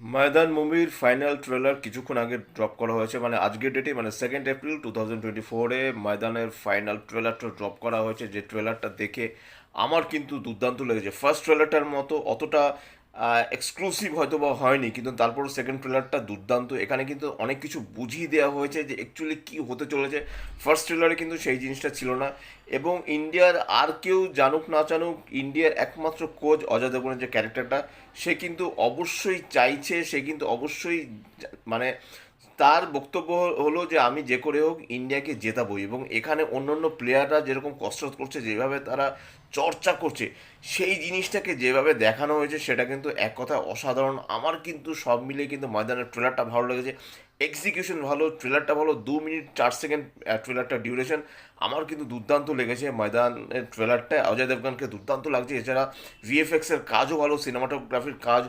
ময়দান মুভির final trailer কিছুক্ষণ আগে ড্রপ করা হয়েছে, মানে আজকের ডেটে, মানে 2 এপ্রিল 2024-এ ময়দানের ফাইনাল ট্রেলারটা ড্রপ করা হয়েছে। যে ট্রেলারটা দেখে আমার কিন্তু দুর্দান্ত লেগেছে। ফার্স্ট ট্রেলারটার মতো অতটা এক্সক্লুসিভ হয়তো বা হয়নি, কিন্তু তারপর সেকেন্ড ট্রেলারটা দুর্দান্ত। এখানে কিন্তু অনেক কিছু বুঝিয়ে দেওয়া হয়েছে যে অ্যাকচুয়ালি কী হতে চলেছে। ফার্স্ট ট্রেলারে কিন্তু সেই জিনিসটা ছিল না। এবং ইন্ডিয়ার আর কেউ জানুক না জানুক, ইন্ডিয়ার একমাত্র কোচ অজয় দেবগনের যে ক্যারেক্টারটা, সে কিন্তু অবশ্যই চাইছে, সে কিন্তু অবশ্যই মানে তার বক্তব্য হলো যে আমি যে করে হোক ইন্ডিয়াকে জেতাবই। এবং এখানে অন্য অন্য প্লেয়াররা যেরকম কসরত করছে, যেভাবে তারা চর্চা করছে, সেই জিনিসটাকে যেভাবে দেখানো হয়েছে সেটা কিন্তু এক কথায় অসাধারণ। আমার কিন্তু সব মিলিয়ে কিন্তু ময়দানের ট্রেলারটা ভালো লেগেছে। এক্সিকিউশন ভালো, ট্রেলারটা ভালো, 2 মিনিট 4 সেকেন্ড ট্রেলারটা ডিউরেশন। আমার কিন্তু দুর্দান্ত লেগেছে ময়দানের ট্রেলারটা। অজয় দেবগানকে দুর্দান্ত লাগছে। এছাড়া ভিএফএক্স এর কাজও ভালো, সিনেমাটোগ্রাফির কাজ